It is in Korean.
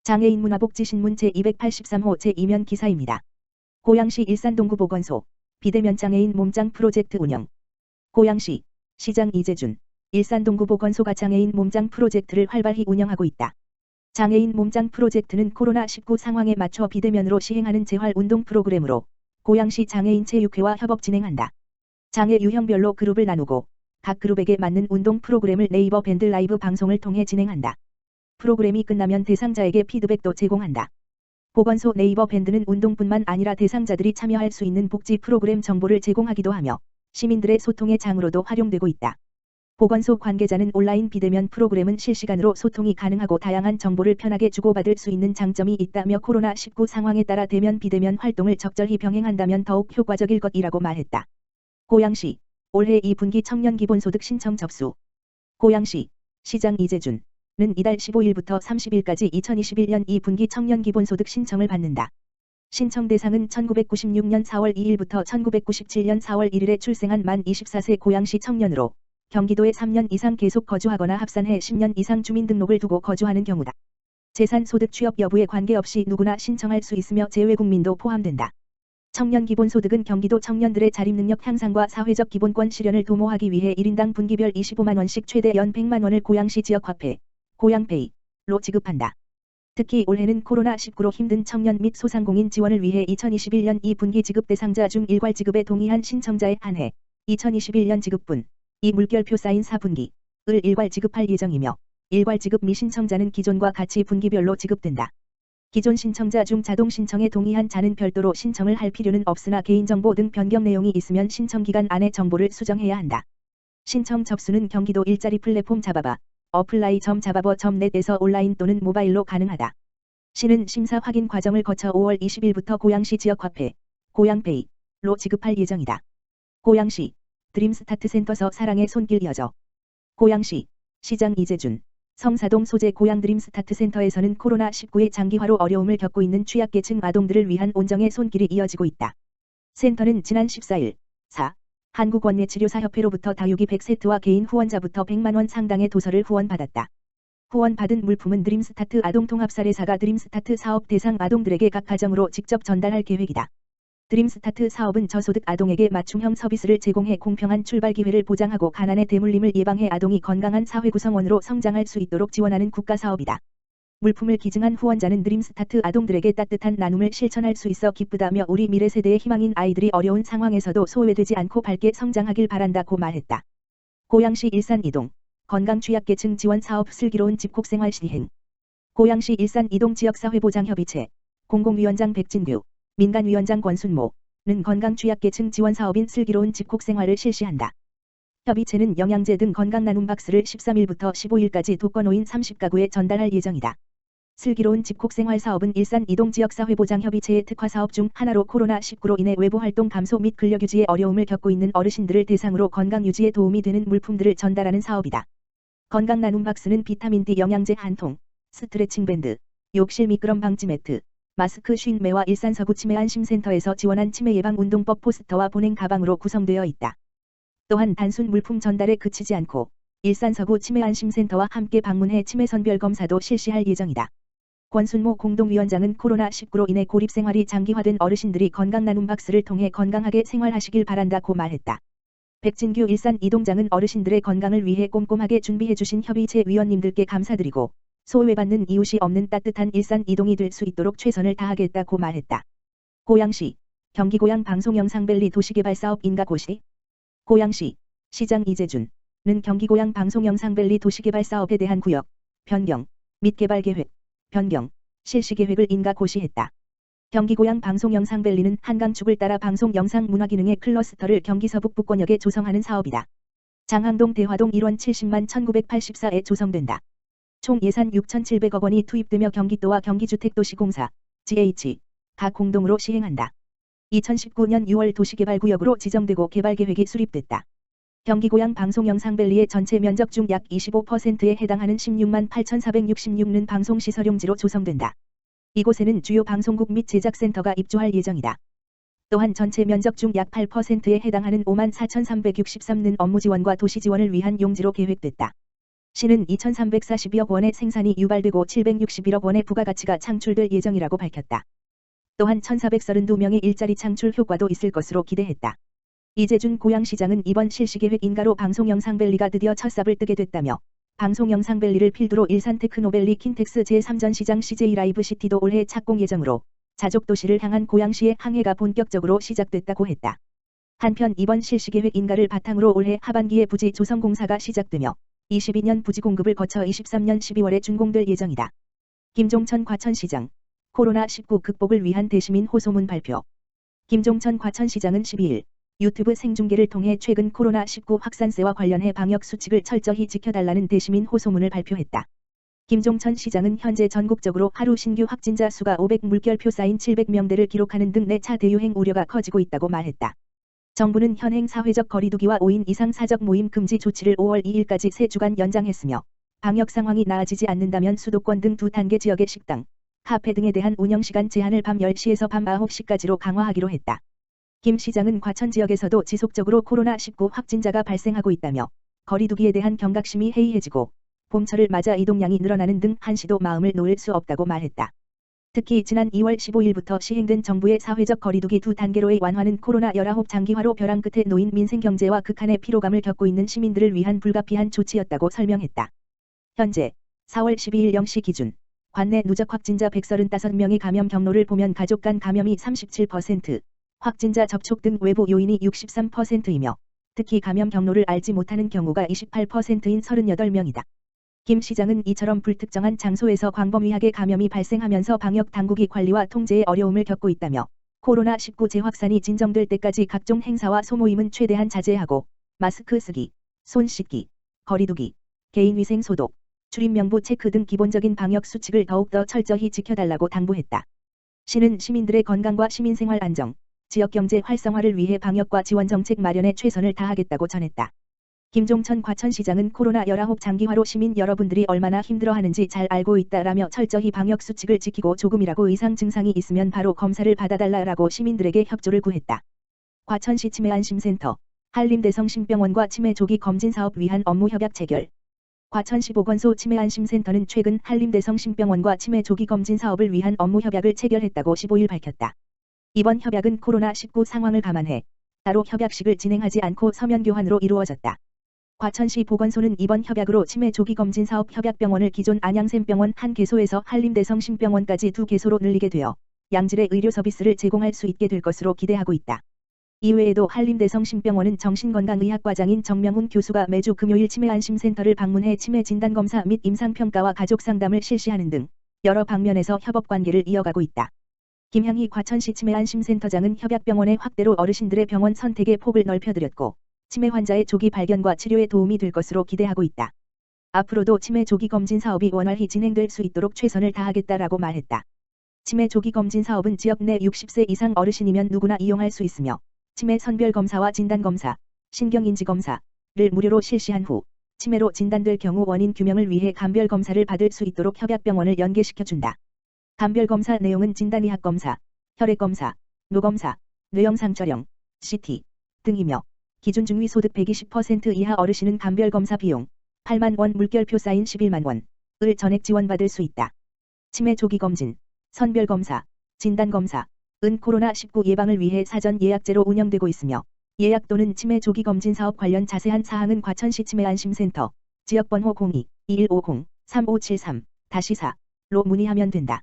장애인 문화복지신문 제283호 제2면 기사입니다. 고양시 일산동구보건소 비대면 장애인 몸짱 프로젝트 운영. 고양시 시장 이재준 일산동구보건소가 장애인 몸짱 프로젝트를 활발히 운영하고 있다. 장애인 몸짱 프로젝트는 코로나19 상황에 맞춰 비대면으로 시행하는 재활운동 프로그램으로 고양시 장애인체육회와 협업 진행한다. 장애 유형별로 그룹을 나누고 각 그룹에게 맞는 운동 프로그램을 네이버 밴드 라이브 방송을 통해 진행한다. 프로그램이 끝나면 대상자에게 피드백도 제공한다. 보건소 네이버 밴드는 운동뿐만 아니라 대상자들이 참여할 수 있는 복지 프로그램 정보를 제공하기도 하며 시민들의 소통의 장으로도 활용되고 있다. 보건소 관계자는 온라인 비대면 프로그램은 실시간으로 소통이 가능하고 다양한 정보를 편하게 주고받을 수 있는 장점이 있다며 코로나19 상황에 따라 대면 비대면 활동을 적절히 병행한다면 더욱 효과적일 것이라고 말했다. 고양시 올해 2분기 청년 기본소득 신청 접수. 고양시 시장 이재준 는 이달 15일부터 30일까지 2021년 2분기 청년 기본소득 신청을 받는다. 신청 대상은 1996년 4월 2일부터 1997년 4월 1일에 출생한 만 24세 고양시 청년으로 경기도에 3년 이상 계속 거주하거나 합산해 10년 이상 주민등록을 두고 거주하는 경우다. 재산 소득 취업 여부에 관계없이 누구나 신청할 수 있으며 재외국민도 포함된다. 청년 기본소득은 경기도 청년들의 자립능력 향상과 사회적 기본권 실현을 도모하기 위해 1인당 분기별 25만원씩 최대 연 100만원을 고양시 지역화폐 고양페이로 지급한다. 특히 올해는 코로나19로 힘든 청년 및 소상공인 지원을 위해 2021년 2분기 지급 대상자 중 일괄 지급에 동의한 신청자에 한해 2021년 지급분 이 물결표 쌓인 4분기을 일괄 지급할 예정이며 일괄 지급 미신청자는 기존과 같이 분기별로 지급된다. 기존 신청자 중 자동 신청에 동의한 자는 별도로 신청을 할 필요는 없으나 개인정보 등 변경 내용이 있으면 신청기간 안에 정보를 수정해야 한다. 신청 접수는 경기도 일자리 플랫폼 잡아봐 apply.잡아버.net에서 온라인 또는 모바일로 가능하다. 시는 심사 확인 과정을 거쳐 5월 20일부터 고양시 지역화폐 고양페이로 지급할 예정이다. 고양시 드림스타트 센터서 사랑의 손길 이어져. 고양시 시장 이재준 성사동 소재 고양 드림스타트 센터에서는 코로나19의 장기화로 어려움을 겪고 있는 취약계층 아동들을 위한 온정의 손길이 이어지고 있다. 센터는 지난 14일 한국원예치료사협회로부터 다육이 100세트와 개인 후원자부터 100만원 상당의 도서를 후원받았다. 후원받은 물품은 드림스타트 아동통합사례사가 드림스타트 사업 대상 아동들에게 각 가정으로 직접 전달할 계획이다. 드림스타트 사업은 저소득 아동에게 맞춤형 서비스를 제공해 공평한 출발 기회를 보장하고 가난의 대물림을 예방해 아동이 건강한 사회 구성원으로 성장할 수 있도록 지원하는 국가사업이다. 물품을 기증한 후원자는 드림스타트 아동들에게 따뜻한 나눔을 실천할 수 있어 기쁘다며 우리 미래 세대의 희망인 아이들이 어려운 상황에서도 소외되지 않고 밝게 성장하길 바란다고 말했다. 고양시 일산 이동 건강 취약계층 지원 사업 슬기로운 집콕생활 시행. 고양시 일산 이동 지역사회보장협의체 공공위원장 백진규 민간위원장 권순모는 건강 취약계층 지원 사업인 슬기로운 집콕생활을 실시한다. 협의체는 영양제 등 건강나눔 박스를 13일부터 15일까지 독거노인 30가구에 전달할 예정이다. 슬기로운 집콕생활 사업은 일산 이동지역사회보장협의체의 특화사업 중 하나로 코로나19로 인해 외부활동 감소 및 근력유지에 어려움을 겪고 있는 어르신들을 대상으로 건강유지에 도움이 되는 물품들을 전달하는 사업이다. 건강나눔 박스는 비타민D 영양제 1통, 스트레칭 밴드, 욕실 미끄럼 방지 매트, 마스크 50매와 일산 서구 치매안심센터에서 지원한 치매예방운동법 포스터와 보냉 가방으로 구성되어 있다. 또한 단순 물품 전달에 그치지 않고 일산 서구 치매안심센터와 함께 방문해 치매선별 검사도 실시할 예정이다. 권순모 공동위원장은 코로나19로 인해 고립생활이 장기화된 어르신들이 건강나눔 박스를 통해 건강하게 생활하시길 바란다고 말했다. 백진규 일산 이동장은 어르신들의 건강을 위해 꼼꼼하게 준비해주신 협의체 위원님들께 감사드리고 소외받는 이웃이 없는 따뜻한 일산 이동이 될 수 있도록 최선을 다하겠다고 말했다. 고양시 경기고양 방송영상밸리 도시개발사업 인가고시. 고양시 시장 이재준은 경기고양 방송영상밸리 도시개발사업에 대한 구역 변경 및 개발계획 변경 실시계획을 인가고시했다. 경기고양 방송영상밸리는 한강축을 따라 방송영상 문화기능의 클러스터를 경기 서북부권역에 조성하는 사업이다. 장항동 대화동 1원 70만 1984에 조성된다. 총 예산 6,700억 원이 투입되며 경기도와 경기주택도시공사 GH 가 공동으로 시행한다. 2019년 6월 도시개발구역으로 지정되고 개발계획이 수립됐다. 경기고양 방송영상밸리의 전체 면적 중 약 25%에 해당하는 16만 8,466는 방송시설용지로 조성된다. 이곳에는 주요 방송국 및 제작센터가 입주할 예정이다. 또한 전체 면적 중 약 8%에 해당하는 5만 4,363는 업무지원과 도시지원을 위한 용지로 계획됐다. 시는 2,342억 원의 생산이 유발되고 761억 원의 부가가치가 창출될 예정이라고 밝혔다. 또한 1,432명의 일자리 창출 효과도 있을 것으로 기대했다. 이재준 고양시장은 이번 실시계획 인가로 방송영상밸리가 드디어 첫 삽을 뜨게 됐다며 방송영상밸리를 필두로 일산테크노밸리 킨텍스 제3전시장 CJ 라이브시티도 올해 착공 예정으로 자족도시를 향한 고양시의 항해가 본격적으로 시작됐다고 했다. 한편 이번 실시계획 인가를 바탕으로 올해 하반기에 부지 조성공사가 시작되며 22년 부지 공급을 거쳐 23년 12월에 준공될 예정이다. 김종천 과천시장 코로나19 극복을 위한 대시민 호소문 발표. 김종천 과천시장은 12일 유튜브 생중계를 통해 최근 코로나19 확산세와 관련해 방역 수칙을 철저히 지켜달라는 대시민 호소문을 발표했다. 김종천 시장은 현재 전국적으로 하루 신규 확진자 수가 500물결표 쌓인 700명대를 기록하는 등 내차 대유행 우려가 커지고 있다고 말했다. 정부는 현행 사회적 거리두기와 5인 이상 사적 모임 금지 조치를 5월 2일까지 3주간 연장했으며 방역 상황이 나아지지 않는다면 수도권 등 2단계 지역의 식당, 카페 등에 대한 운영시간 제한을 밤 10시에서 밤 9시까지로 강화하기로 했다. 김 시장은 과천 지역에서도 지속적으로 코로나19 확진자가 발생하고 있다며 거리두기에 대한 경각심이 해이해지고 봄철을 맞아 이동량이 늘어나는 등 한시도 마음을 놓을 수 없다고 말했다. 특히 지난 2월 15일부터 시행된 정부의 사회적 거리두기 2단계로의 완화는 코로나19 장기화로 벼랑 끝에 놓인 민생경제와 극한의 피로감을 겪고 있는 시민들을 위한 불가피한 조치였다고 설명했다. 현재 4월 12일 0시 기준 관내 누적 확진자 135명의 감염 경로를 보면 가족 간 감염이 37%, 확진자 접촉 등 외부 요인이 63%이며 특히 감염 경로를 알지 못하는 경우가 28%인 38명이다. 김 시장은 이처럼 불특정한 장소에서 광범위하게 감염이 발생하면서 방역 당국이 관리와 통제에 어려움을 겪고 있다며 코로나19 재확산이 진정될 때까지 각종 행사와 소모임은 최대한 자제하고 마스크 쓰기, 손 씻기, 거리두기, 개인위생 소독, 출입명부 체크 등 기본적인 방역 수칙을 더욱더 철저히 지켜달라고 당부했다. 시는 시민들의 건강과 시민생활 안정, 지역경제 활성화를 위해 방역과 지원정책 마련에 최선을 다하겠다고 전했다. 김종천 과천시장은 코로나19 장기화로 시민 여러분들이 얼마나 힘들어하는지 잘 알고 있다라며 철저히 방역수칙을 지키고 조금이라도 의상 증상이 있으면 바로 검사를 받아달라라고 시민들에게 협조를 구했다. 과천시 치매안심센터, 한림대성심병원과 치매 조기 검진 사업 위한 업무 협약 체결. 과천시 보건소 치매안심센터는 최근 한림대성심병원과 치매 조기 검진 사업을 위한 업무 협약을 체결했다고 15일 밝혔다. 이번 협약은 코로나19 상황을 감안해 따로 협약식을 진행하지 않고 서면 교환으로 이루어졌다. 과천시 보건소는 이번 협약으로 치매 조기 검진 사업 협약병원을 기존 안양샘병원 1개소에서 한림대성심병원까지 2개소로 늘리게 되어 양질의 의료 서비스를 제공할 수 있게 될 것으로 기대하고 있다. 이외에도 한림대성심병원은 정신건강의학과장인 정명훈 교수가 매주 금요일 치매안심센터를 방문해 치매 진단검사 및 임상평가와 가족상담을 실시하는 등 여러 방면에서 협업관계를 이어가고 있다. 김향희 과천시 치매안심센터장은 협약병원의 확대로 어르신들의 병원 선택의 폭을 넓혀드렸고 치매 환자의 조기 발견과 치료에 도움이 될 것으로 기대하고 있다. 앞으로도 치매 조기 검진 사업이 원활히 진행될 수 있도록 최선을 다하겠다라고 말했다. 치매 조기 검진 사업은 지역 내 60세 이상 어르신이면 누구나 이용할 수 있으며 치매 선별 검사와 진단 검사, 신경인지 검사를 무료로 실시한 후 치매로 진단될 경우 원인 규명을 위해 감별 검사를 받을 수 있도록 협약병원을 연계시켜준다. 감별 검사 내용은 진단의학 검사, 혈액 검사, 노검사, 뇌영상 촬영, CT 등이며 기준 중위소득 120% 이하 어르신은 감별 검사 비용 8만 원 물결표 사인 11만 원을 전액 지원받을 수 있다. 치매 조기 검진, 선별 검사, 진단 검사 은 코로나19 예방을 위해 사전 예약제로 운영되고 있으며 예약 또는 치매 조기 검진 사업 관련 자세한 사항은 과천시 치매안심센터 지역번호 02-2150-3573-4로 문의하면 된다.